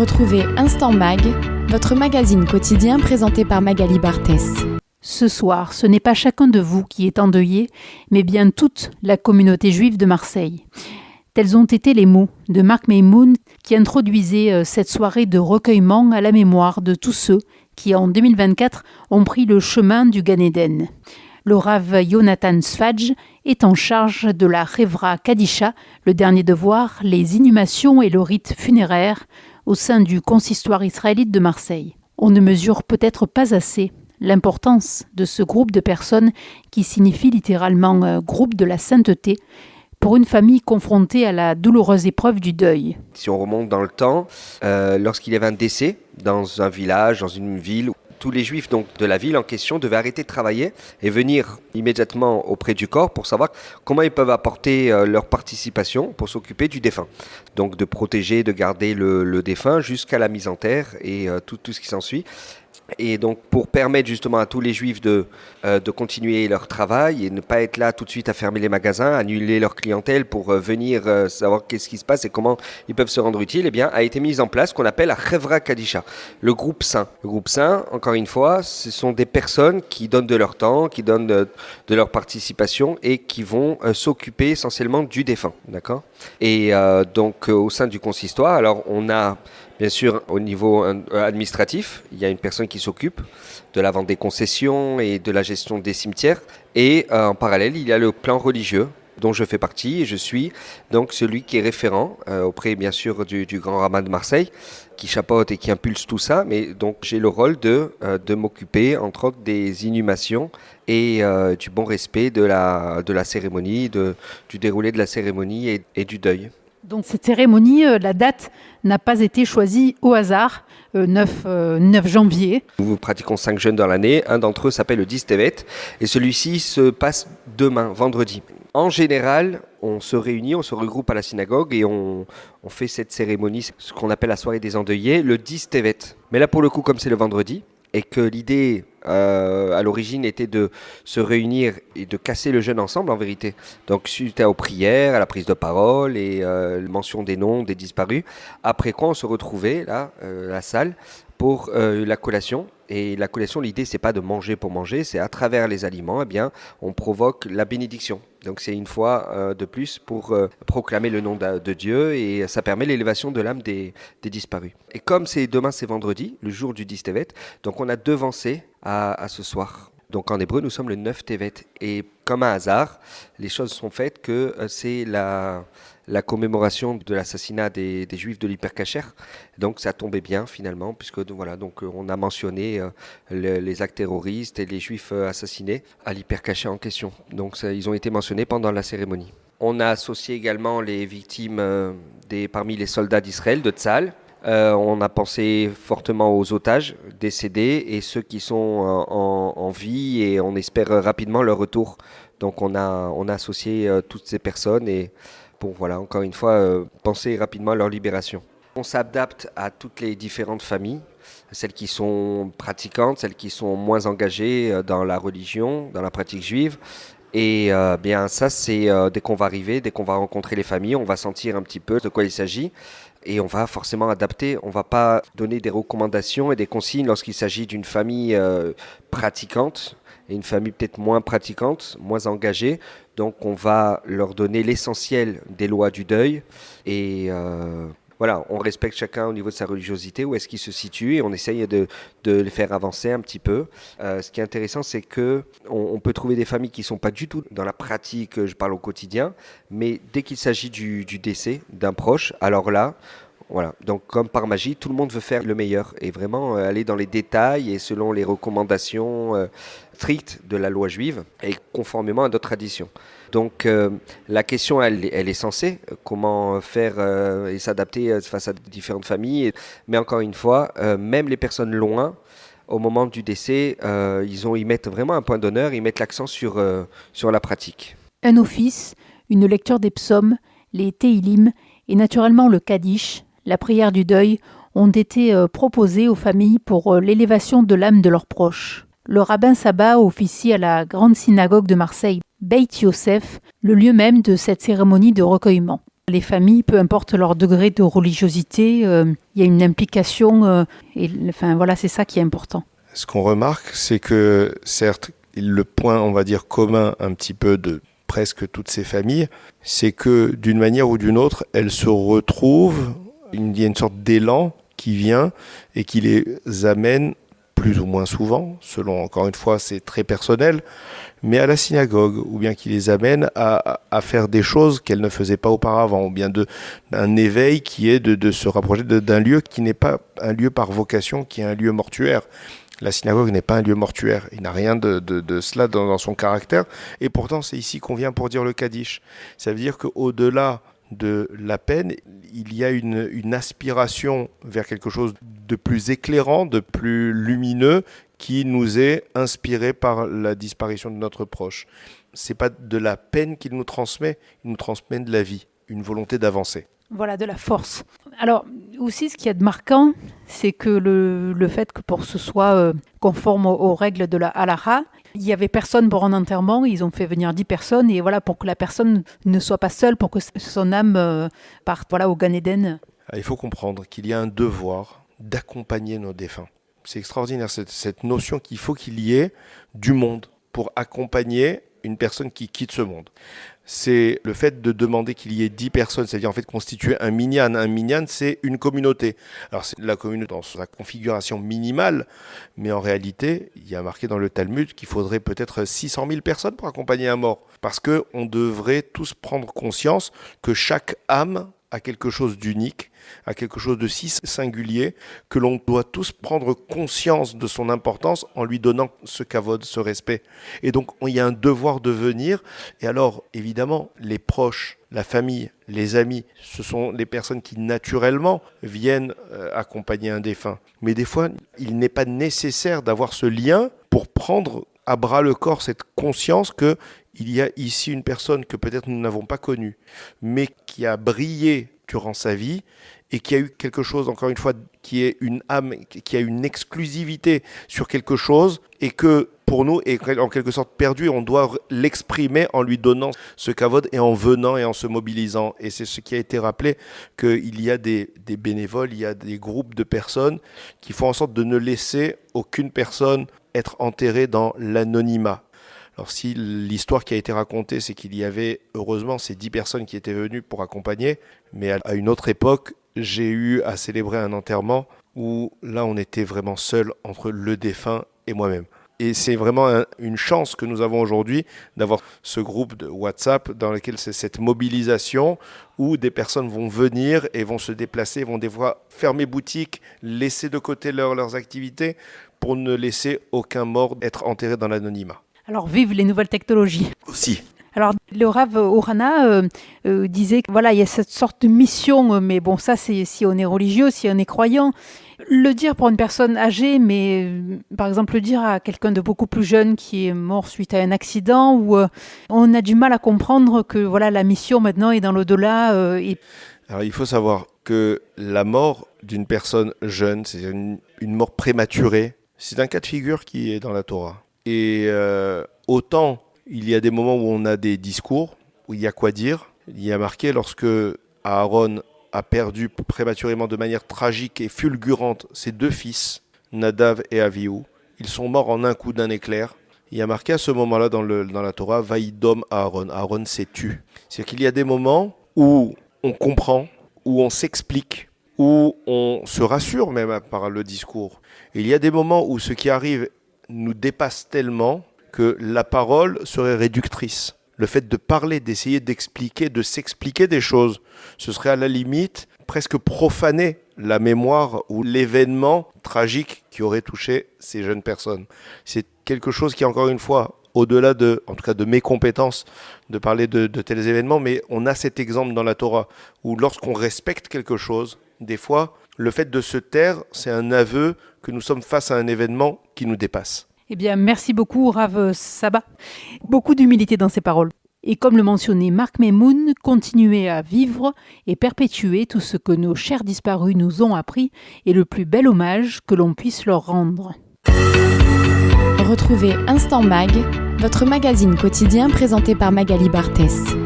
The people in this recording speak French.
Retrouvez Instant Mag, votre magazine quotidien présenté par Magali Barthès. Ce soir, ce n'est pas chacun de vous qui est endeuillé, mais bien toute la communauté juive de Marseille. Tels ont été les mots de Marc Meimoun qui introduisait cette soirée de recueillement à la mémoire de tous ceux qui, en 2024, ont pris le chemin du Gan Eden. Le Rav Yonatan Sfadj est en charge de la Hevra Kadisha, le dernier devoir, les inhumations et le rite funéraire au sein du consistoire israélite de Marseille. On ne mesure peut-être pas assez l'importance de ce groupe de personnes qui signifie littéralement groupe de la sainteté pour une famille confrontée à la douloureuse épreuve du deuil. Si on remonte dans le temps, lorsqu'il y avait un décès dans un village, dans une ville, tous les juifs donc, de la ville en question devaient arrêter de travailler et venir immédiatement auprès du corps pour savoir comment ils peuvent apporter leur participation pour s'occuper du défunt. Donc de protéger, de garder le défunt jusqu'à la mise en terre et tout ce qui s'ensuit. Et donc pour permettre justement à tous les juifs de continuer leur travail et ne pas être là tout de suite à fermer les magasins, annuler leur clientèle pour venir savoir qu'est-ce qui se passe et comment ils peuvent se rendre utiles, eh bien a été mise en place ce qu'on appelle la Hevra Kadisha, le groupe saint. Le groupe saint, encore une fois, ce sont des personnes qui donnent de leur temps, qui donnent de leur participation et qui vont s'occuper essentiellement du défunt, d'accord ? Et donc au sein du consistoire, alors on a bien sûr, au niveau administratif, il y a une personne qui s'occupe de la vente des concessions et de la gestion des cimetières. Et en parallèle, il y a le plan religieux dont je fais partie et je suis donc celui qui est référent auprès bien sûr du grand rabbin de Marseille qui chapeaute et qui impulse tout ça. Mais donc j'ai le rôle de m'occuper entre autres des inhumations et du bon respect de la cérémonie, du déroulé de la cérémonie et du deuil. Donc cette cérémonie, la date n'a pas été choisie au hasard, 9 janvier. Nous pratiquons 5 jeûnes dans l'année, un d'entre eux s'appelle le Distevet et celui-ci se passe demain, vendredi. En général, on se réunit, on se regroupe à la synagogue et on fait cette cérémonie, ce qu'on appelle la soirée des endeuillés, le Distevet. Mais là pour le coup, comme c'est le vendredi, et que l'idée à l'origine était de se réunir et de casser le jeûne ensemble en vérité. Donc suite aux prières, à la prise de parole et la mention des noms des disparus, après quoi on se retrouvait là, la salle, pour la collation. Et la collation, l'idée c'est pas de manger pour manger, c'est à travers les aliments, eh bien, on provoque la bénédiction. Donc c'est une fois de plus pour proclamer le nom de Dieu et ça permet l'élévation de l'âme des disparus. Et comme demain c'est vendredi, le jour du 10 Tevet, donc on a devancé à ce soir. Donc en hébreu, nous sommes le 9 Tevet. Et comme un hasard, les choses sont faites que c'est la commémoration de l'assassinat des Juifs de l'Hypercacher. Donc ça tombait bien finalement, puisque voilà, donc on a mentionné les actes terroristes et les Juifs assassinés à l'Hypercacher en question. Donc ils ont été mentionnés pendant la cérémonie. On a associé également les victimes parmi les soldats d'Israël, de Tzahal. On a pensé fortement aux otages décédés et ceux qui sont en vie et on espère rapidement leur retour. Donc on a associé toutes ces personnes et pour voilà, encore une fois, penser rapidement à leur libération. On s'adapte à toutes les différentes familles, celles qui sont pratiquantes, celles qui sont moins engagées dans la religion, dans la pratique juive. Et bien ça, c'est dès qu'on va arriver, dès qu'on va rencontrer les familles, on va sentir un petit peu de quoi il s'agit. Et on va forcément adapter, on ne va pas donner des recommandations et des consignes lorsqu'il s'agit d'une famille pratiquante et une famille peut-être moins pratiquante, moins engagée. Donc on va leur donner l'essentiel des lois du deuil et voilà, on respecte chacun au niveau de sa religiosité, où est-ce qu'il se situe et on essaye de les faire avancer un petit peu. Ce qui est intéressant, c'est qu'on peut trouver des familles qui ne sont pas du tout dans la pratique, je parle au quotidien, mais dès qu'il s'agit du décès d'un proche, alors là, voilà, donc comme par magie, tout le monde veut faire le meilleur et vraiment aller dans les détails et selon les recommandations strictes de la loi juive et conformément à d'autres traditions. Donc la question, elle est censée, comment faire et s'adapter face à différentes familles. Mais encore une fois, même les personnes loin, au moment du décès, ils mettent vraiment un point d'honneur, ils mettent l'accent sur la pratique. Un office, une lecture des psaumes, les Teilim et naturellement le Kaddish, la prière du deuil, ont été proposés aux familles pour l'élévation de l'âme de leurs proches. Le rabbin Saba officie à la grande synagogue de Marseille, Beit Yosef, le lieu même de cette cérémonie de recueillement. Les familles, peu importe leur degré de religiosité, il y a une implication, c'est ça qui est important. Ce qu'on remarque, c'est que certes, le point, on va dire, commun un petit peu de presque toutes ces familles, c'est que d'une manière ou d'une autre, elles se retrouvent, il y a une sorte d'élan qui vient et qui les amène plus ou moins souvent, selon, encore une fois, c'est très personnel, mais à la synagogue, ou bien qui les amène à faire des choses qu'elles ne faisaient pas auparavant, ou bien d'un éveil qui est de se rapprocher d'un lieu qui n'est pas un lieu par vocation, qui est un lieu mortuaire. La synagogue n'est pas un lieu mortuaire, il n'a rien de cela dans son caractère, et pourtant c'est ici qu'on vient pour dire le Kaddish. Ça veut dire qu'au-delà de la peine, il y a une aspiration vers quelque chose de plus éclairant, de plus lumineux, qui nous est inspiré par la disparition de notre proche. C'est pas de la peine qu'il nous transmet de la vie, une volonté d'avancer. Voilà, de la force. Alors, aussi, ce qui est marquant, c'est que le fait que pour que ce soit conforme aux règles de la halakha, il n'y avait personne pour un enterrement, ils ont fait venir 10 personnes, et voilà, pour que la personne ne soit pas seule, pour que son âme parte au Gan Eden. Il faut comprendre qu'il y a un devoir d'accompagner nos défunts. C'est extraordinaire, cette notion qu'il faut qu'il y ait du monde pour accompagner une personne qui quitte ce monde. C'est le fait de demander qu'il y ait 10 personnes, c'est-à-dire en fait constituer un minyan. Un minyan, c'est une communauté. Alors c'est la communauté dans sa configuration minimale, mais en réalité, il y a marqué dans le Talmud qu'il faudrait peut-être 600 000 personnes pour accompagner un mort. Parce qu'on devrait tous prendre conscience que chaque âme a quelque chose d'unique, a quelque chose de si singulier, que l'on doit tous prendre conscience de son importance en lui donnant ce kavod, ce respect. Et donc, il y a un devoir de venir. Et alors, évidemment, les proches, la famille, les amis, ce sont les personnes qui, naturellement, viennent accompagner un défunt. Mais des fois, il n'est pas nécessaire d'avoir ce lien pour prendre à bras le corps cette conscience que il y a ici une personne que peut-être nous n'avons pas connue, mais qui a brillé durant sa vie et qui a eu quelque chose, encore une fois, qui est une âme, qui a une exclusivité sur quelque chose et que pour nous est en quelque sorte perdu et on doit l'exprimer en lui donnant ce kavod et en venant et en se mobilisant. Et c'est ce qui a été rappelé, qu'il y a des bénévoles, il y a des groupes de personnes qui font en sorte de ne laisser aucune personne être enterrée dans l'anonymat. Alors si l'histoire qui a été racontée, c'est qu'il y avait heureusement ces 10 personnes qui étaient venues pour accompagner, mais à une autre époque, j'ai eu à célébrer un enterrement où là on était vraiment seul entre le défunt et moi-même. Et c'est vraiment une chance que nous avons aujourd'hui d'avoir ce groupe de WhatsApp dans lequel c'est cette mobilisation où des personnes vont venir et vont se déplacer, vont des fois fermer boutique, laisser de côté leurs activités pour ne laisser aucun mort être enterré dans l'anonymat. Alors, vive les nouvelles technologies. Aussi. Alors, le Rav Ohana disait qu'il y a cette sorte de mission, mais bon, ça, c'est si on est religieux, si on est croyant. Le dire pour une personne âgée, mais par exemple, le dire à quelqu'un de beaucoup plus jeune qui est mort suite à un accident, où on a du mal à comprendre que la mission maintenant est dans l'au-delà. Alors, il faut savoir que la mort d'une personne jeune, c'est une mort prématurée, c'est un cas de figure qui est dans la Torah. Et autant il y a des moments où on a des discours, où il y a quoi dire. Il y a marqué lorsque Aaron a perdu prématurément de manière tragique et fulgurante ses 2 fils, Nadav et Avihu. Ils sont morts en un coup d'un éclair. Il y a marqué à ce moment-là dans la Torah, Vaïdom Aaron. Aaron s'est tu. C'est-à-dire qu'il y a des moments où on comprend, où on s'explique, où on se rassure même par le discours. Et il y a des moments où ce qui arrive nous dépasse tellement que la parole serait réductrice. Le fait de parler, d'essayer d'expliquer, de s'expliquer des choses, ce serait à la limite presque profaner la mémoire ou l'événement tragique qui aurait touché ces jeunes personnes. C'est quelque chose qui, encore une fois, au-delà en tout cas de mes compétences, de parler de tels événements, mais on a cet exemple dans la Torah où lorsqu'on respecte quelque chose, des fois, le fait de se taire, c'est un aveu que nous sommes face à un événement qui nous dépasse. Eh bien, merci beaucoup, Rav Saba. Beaucoup d'humilité dans ces paroles. Et comme le mentionnait Marc Meimoun, continuer à vivre et perpétuer tout ce que nos chers disparus nous ont appris est le plus bel hommage que l'on puisse leur rendre. Retrouvez Instant Mag, votre magazine quotidien présenté par Magali Barthès.